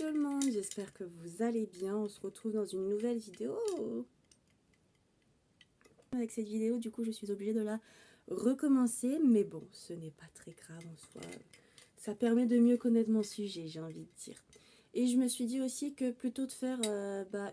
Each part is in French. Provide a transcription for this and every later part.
tout le monde, j'espère que vous allez bien. On se retrouve dans une nouvelle vidéo. Avec cette vidéo, du coup, je suis obligée de la recommencer. Mais bon, ce n'est pas très grave en soi. Ça permet de mieux connaître mon sujet, j'ai envie de dire. Et je me suis dit aussi que plutôt de faire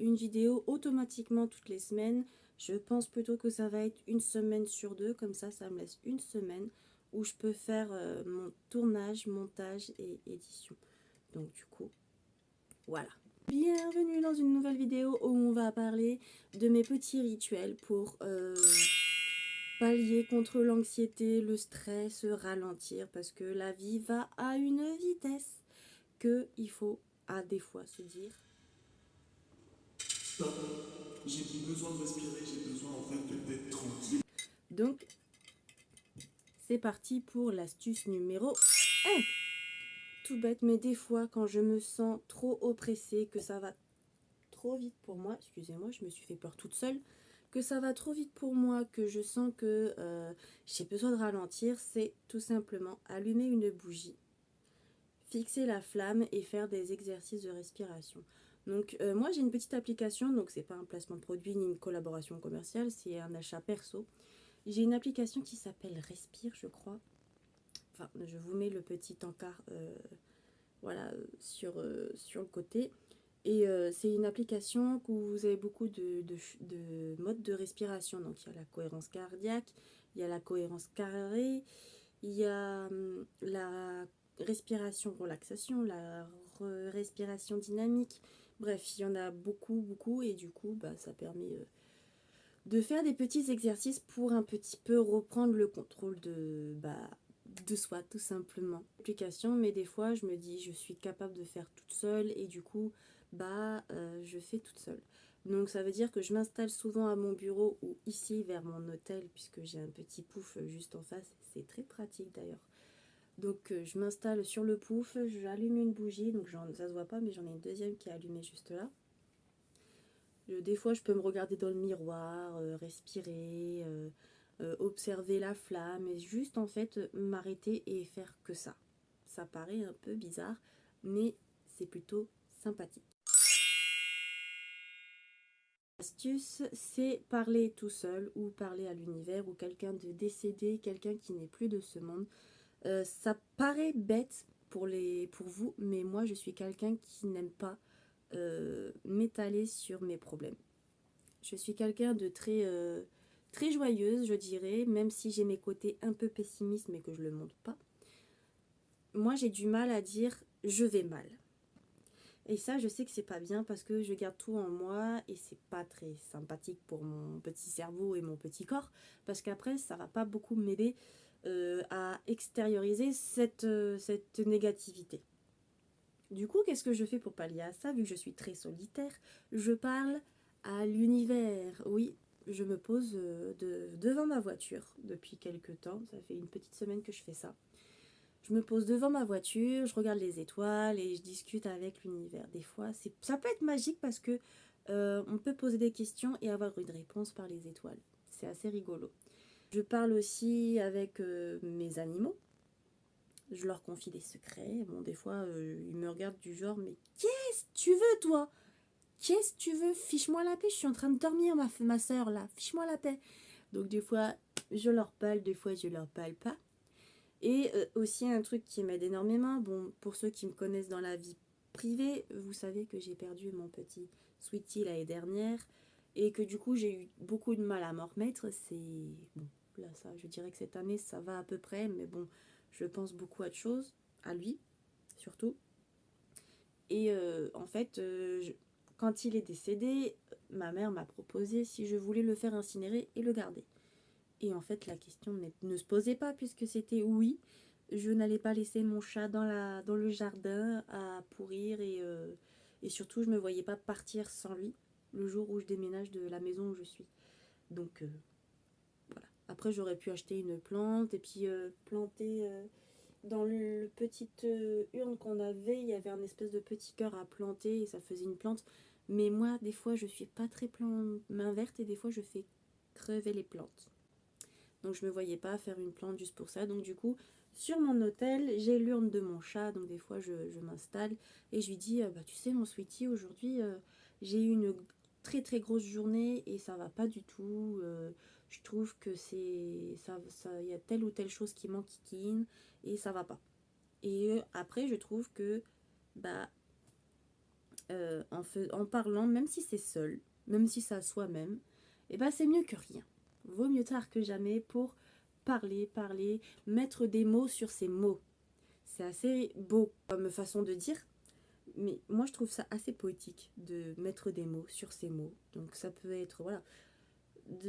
une vidéo automatiquement toutes les semaines, je pense plutôt que ça va être une semaine sur deux. Comme ça me laisse une semaine où je peux faire mon tournage, montage et édition. Donc du coup, voilà. Bienvenue dans une nouvelle vidéo où on va parler de mes petits rituels pour pallier contre l'anxiété, le stress, ralentir, parce que la vie va à une vitesse que il faut à des fois se dire stop, j'ai besoin de respirer, j'ai besoin en fait d'être tranquille. donc c'est parti pour l'astuce numéro 1. Tout bête, mais des fois quand je me sens trop oppressée, que ça va trop vite pour moi, excusez-moi, je me suis fait peur toute seule, que ça va trop vite pour moi, que je sens que j'ai besoin de ralentir, c'est tout simplement allumer une bougie, fixer la flamme et faire des exercices de respiration. Donc moi j'ai une petite application, donc c'est pas un placement de produit ni une collaboration commerciale, c'est un achat perso. J'ai une application qui s'appelle Respire, je crois. Enfin, je vous mets le petit encart sur le côté. Et c'est une application où vous avez beaucoup de modes de respiration. Donc il y a la cohérence cardiaque, il y a la cohérence carrée, il y a la respiration relaxation, la respiration dynamique. Bref, il y en a beaucoup et du coup ça permet de faire des petits exercices pour un petit peu reprendre le contrôle de soi tout simplement. Application, mais des fois je me dis je suis capable de faire toute seule et du coup je fais toute seule. Donc ça veut dire que je m'installe souvent à mon bureau ou ici vers mon hôtel puisque j'ai un petit pouf juste en face, c'est très pratique d'ailleurs. Donc je m'installe sur le pouf, j'allume une bougie, donc ça se voit pas mais j'en ai une deuxième qui est allumée juste là. Des fois, je peux me regarder dans le miroir, respirer, observer la flamme et juste en fait m'arrêter et faire que ça. Ça paraît un peu bizarre, mais c'est plutôt sympathique. L'astuce, c'est parler tout seul ou parler à l'univers ou quelqu'un de décédé, quelqu'un qui n'est plus de ce monde. Ça paraît bête pour vous, mais moi je suis quelqu'un qui n'aime pas m'étaler sur mes problèmes. Je suis quelqu'un de très joyeuse, je dirais, même si j'ai mes côtés un peu pessimistes, mais que je ne le montre pas. Moi, j'ai du mal à dire « je vais mal ». Et ça, je sais que c'est pas bien parce que je garde tout en moi et c'est pas très sympathique pour mon petit cerveau et mon petit corps. Parce qu'après, ça va pas beaucoup m'aider à extérioriser cette négativité. Du coup, qu'est-ce que je fais pour pallier à ça? Vu que je suis très solitaire, je parle à l'univers. Oui, je me pose devant ma voiture depuis quelques temps. Ça fait une petite semaine que je fais ça. Je me pose devant ma voiture, je regarde les étoiles et je discute avec l'univers. Des fois, ça peut être magique parce que on peut poser des questions et avoir une réponse par les étoiles. C'est assez rigolo. Je parle aussi avec mes animaux. Je leur confie des secrets. Bon, des fois, ils me regardent du genre, mais qu'est-ce que tu veux, toi? Qu'est-ce que tu veux? Fiche-moi la paix, je suis en train de dormir, ma soeur, là. Fiche-moi la paix. Donc, des fois, je leur parle, des fois, je leur parle pas. Et aussi, un truc qui m'aide énormément, bon, pour ceux qui me connaissent dans la vie privée, vous savez que j'ai perdu mon petit Sweetie l'année dernière et que du coup, j'ai eu beaucoup de mal à m'en remettre. C'est bon, là, ça, je dirais que cette année, ça va à peu près, mais bon, je pense beaucoup à de choses, à lui, surtout. Et en fait, quand il est décédé, ma mère m'a proposé si je voulais le faire incinérer et le garder. Et en fait, la question ne se posait pas puisque c'était oui. Je n'allais pas laisser mon chat dans le jardin à pourrir et surtout, je ne me voyais pas partir sans lui le jour où je déménage de la maison où je suis. Donc, voilà. Après, j'aurais pu acheter une plante et puis planter dans le petite urne qu'on avait. Il y avait un espèce de petit cœur à planter et ça faisait une plante. Mais moi, des fois, je suis pas très main verte et des fois, je fais crever les plantes. Donc je me voyais pas faire une plante juste pour ça. Donc du coup, Sur mon hôtel, j'ai l'urne de mon chat, donc des fois je m'installe et je lui dis bah tu sais mon sweetie, aujourd'hui j'ai eu une très très grosse journée et ça va pas du tout. Je trouve que c'est ça y a telle ou telle chose qui m'enquiquine et ça va pas. Et après je trouve que bah en parlant, même si c'est seul, même si c'est à soi-même, et bah c'est mieux que rien. Vaut mieux tard que jamais pour parler, mettre des mots sur ces mots. C'est assez beau comme façon de dire, mais moi je trouve ça assez poétique de mettre des mots sur ces mots. Donc ça peut être, voilà,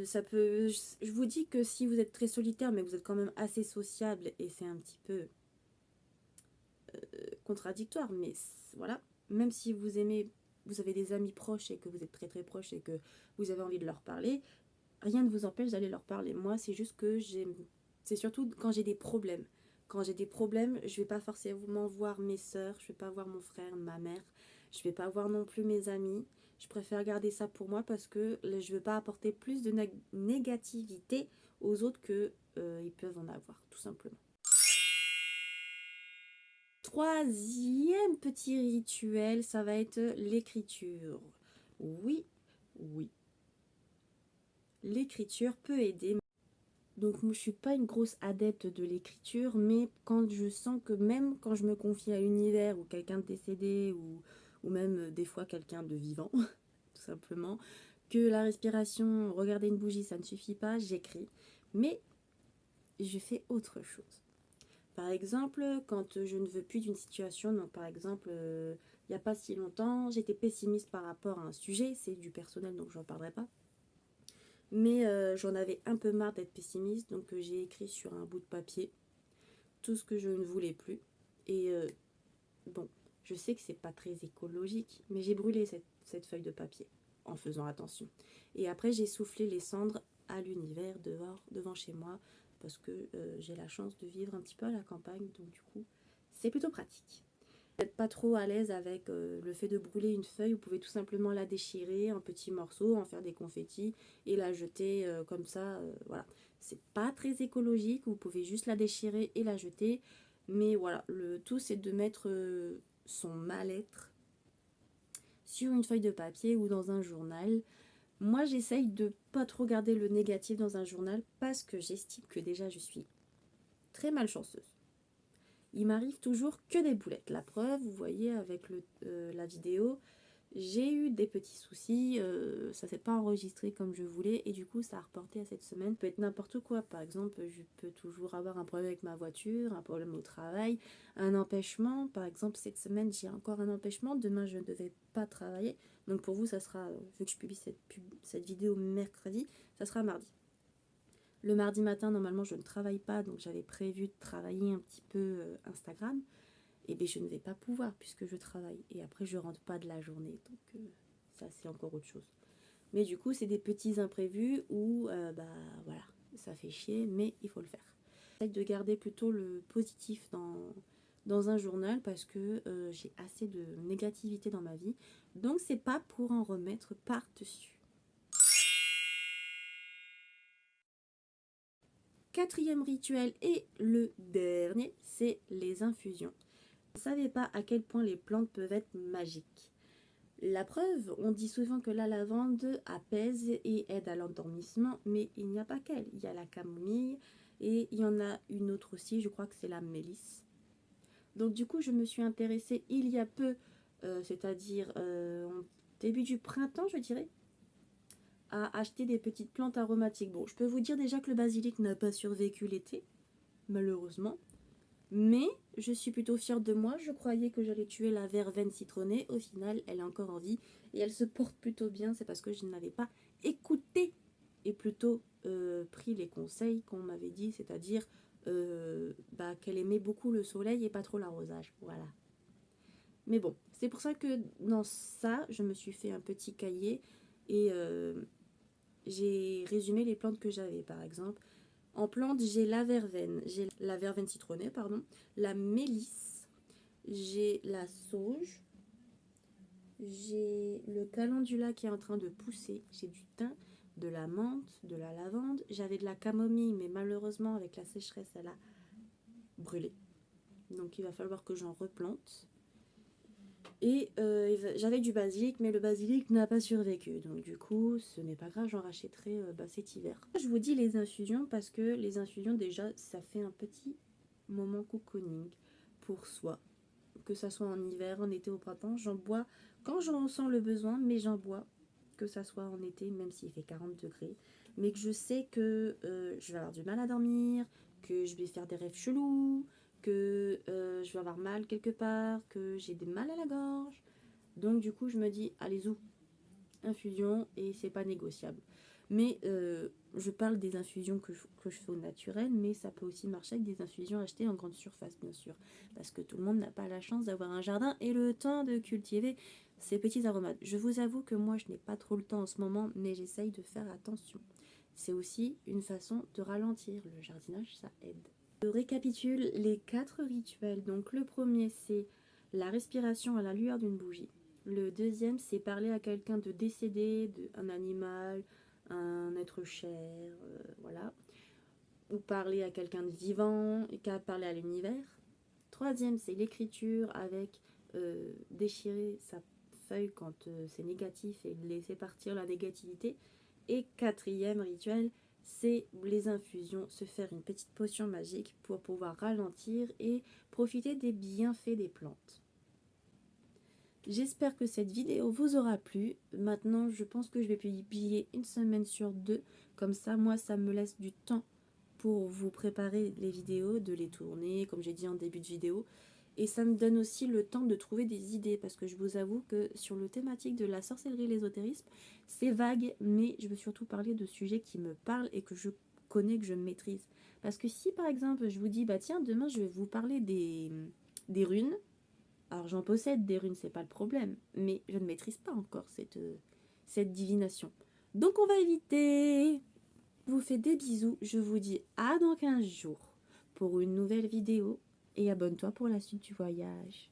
ça peut, je vous dis que si vous êtes très solitaire, mais que vous êtes quand même assez sociable, et c'est un petit peu contradictoire, mais voilà, même si vous aimez, vous avez des amis proches et que vous êtes très très proches et que vous avez envie de leur parler, rien ne vous empêche d'aller leur parler. Moi, c'est juste que c'est surtout quand j'ai des problèmes. Quand j'ai des problèmes, je vais pas forcément voir mes sœurs, je vais pas voir mon frère, ma mère, je vais pas voir non plus mes amis. Je préfère garder ça pour moi parce que je veux pas apporter plus de négativité aux autres que ils peuvent en avoir, tout simplement. Troisième petit rituel, ça va être l'écriture. Oui, oui. L'écriture peut aider. Donc moi, je suis pas une grosse adepte de l'écriture, mais quand je sens que même quand je me confie à l'univers ou quelqu'un de décédé ou même des fois quelqu'un de vivant, tout simplement, que la respiration, regarder une bougie, ça ne suffit pas, j'écris. Mais je fais autre chose. Par exemple, quand je ne veux plus d'une situation, donc par exemple, il n'y a pas si longtemps, j'étais pessimiste par rapport à un sujet, c'est du personnel donc j'en parlerai pas. Mais j'en avais un peu marre d'être pessimiste, donc j'ai écrit sur un bout de papier tout ce que je ne voulais plus. Et bon, je sais que c'est pas très écologique, mais j'ai brûlé cette feuille de papier en faisant attention. Et après, j'ai soufflé les cendres à l'univers dehors, devant chez moi, parce que j'ai la chance de vivre un petit peu à la campagne, donc du coup, c'est plutôt pratique. Vous n'êtes pas trop à l'aise avec le fait de brûler une feuille, vous pouvez tout simplement la déchirer en petits morceaux, en faire des confettis et la jeter comme ça. Voilà, c'est pas très écologique, vous pouvez juste la déchirer et la jeter. Mais voilà, le tout c'est de mettre son mal-être sur une feuille de papier ou dans un journal. Moi j'essaye de pas trop garder le négatif dans un journal parce que j'estime que déjà je suis très malchanceuse. Il m'arrive toujours que des boulettes. La preuve, vous voyez avec la vidéo, j'ai eu des petits soucis, ça s'est pas enregistré comme je voulais et du coup ça a reporté à cette semaine. Ça peut être n'importe quoi, par exemple je peux toujours avoir un problème avec ma voiture, un problème au travail, un empêchement. Par exemple cette semaine j'ai encore un empêchement, demain je ne devais pas travailler. Donc pour vous ça sera, vu que je publie cette vidéo mercredi, ça sera mardi. Le mardi matin, normalement, je ne travaille pas, donc j'avais prévu de travailler un petit peu Instagram. Et bien, je ne vais pas pouvoir puisque je travaille. Et après, je rentre pas de la journée, donc ça, c'est encore autre chose. Mais du coup, c'est des petits imprévus où, bah voilà, ça fait chier, mais il faut le faire. J'essaie de garder plutôt le positif dans un journal parce que j'ai assez de négativité dans ma vie. Donc, c'est pas pour en remettre par-dessus. Quatrième rituel et le dernier, c'est les infusions. Vous ne savez pas à quel point les plantes peuvent être magiques. La preuve, on dit souvent que la lavande apaise et aide à l'endormissement, mais il n'y a pas qu'elle. Il y a la camomille et il y en a une autre aussi, je crois que c'est la mélisse. Donc du coup, je me suis intéressée il y a peu, c'est-à-dire au début du printemps, je dirais, à acheter des petites plantes aromatiques. Bon, je peux vous dire déjà que le basilic n'a pas survécu l'été, malheureusement. Mais je suis plutôt fière de moi. Je croyais que j'allais tuer la verveine citronnée. Au final, elle est encore en vie et elle se porte plutôt bien. C'est parce que je n'avais pas écouté et plutôt pris les conseils qu'on m'avait dit, c'est-à-dire qu'elle aimait beaucoup le soleil et pas trop l'arrosage. Voilà. Mais bon, c'est pour ça que dans ça, je me suis fait un petit cahier et j'ai résumé les plantes que j'avais. Par exemple, en plante, j'ai la verveine citronnée, pardon, la mélisse, j'ai la sauge, j'ai le calendula qui est en train de pousser, j'ai du thym, de la menthe, de la lavande, j'avais de la camomille, mais malheureusement avec la sécheresse, elle a brûlé. Donc il va falloir que j'en replante. Et j'avais du basilic, mais le basilic n'a pas survécu. Donc du coup, ce n'est pas grave, j'en rachèterai cet hiver. Je vous dis les infusions parce que les infusions, déjà, ça fait un petit moment cocooning pour soi. Que ça soit en hiver, en été, au printemps, j'en bois quand j'en ressens le besoin, mais j'en bois. Que ça soit en été, même s'il fait 40 degrés. Mais que je sais que je vais avoir du mal à dormir, que je vais faire des rêves chelous, que je vais avoir mal quelque part, que j'ai des mal à la gorge. Donc du coup, je me dis, allez ou infusion, et c'est pas négociable. Mais je parle des infusions que je fais au naturel, mais ça peut aussi marcher avec des infusions achetées en grande surface, bien sûr. Parce que tout le monde n'a pas la chance d'avoir un jardin et le temps de cultiver ces petits aromates. Je vous avoue que moi, je n'ai pas trop le temps en ce moment, mais j'essaye de faire attention. C'est aussi une façon de ralentir. Le jardinage, ça aide. Je récapitule les 4 rituels. Donc le premier, c'est la respiration à la lueur d'une bougie. Le deuxième, c'est parler à quelqu'un de décédé, un animal, un être cher, voilà. Ou parler à quelqu'un de vivant, et qu'à parler à l'univers. Troisième, c'est l'écriture avec déchirer sa feuille quand c'est négatif et laisser partir la négativité. Et quatrième rituel, c'est les infusions, se faire une petite potion magique pour pouvoir ralentir et profiter des bienfaits des plantes. J'espère que cette vidéo vous aura plu. Maintenant, je pense que je vais publier une semaine sur 2. Comme ça, moi, ça me laisse du temps pour vous préparer les vidéos, de les tourner, comme j'ai dit en début de vidéo. Et ça me donne aussi le temps de trouver des idées, parce que je vous avoue que sur le thématique de la sorcellerie et l'ésotérisme, c'est vague, mais je veux surtout parler de sujets qui me parlent et que je connais, que je maîtrise. Parce que si par exemple je vous dis, bah tiens, demain je vais vous parler des runes, alors j'en possède des runes, c'est pas le problème, mais je ne maîtrise pas encore cette divination. Donc on va éviter. Je vous fais des bisous, je vous dis à dans 15 jours pour une nouvelle vidéo et abonne-toi pour la suite du voyage.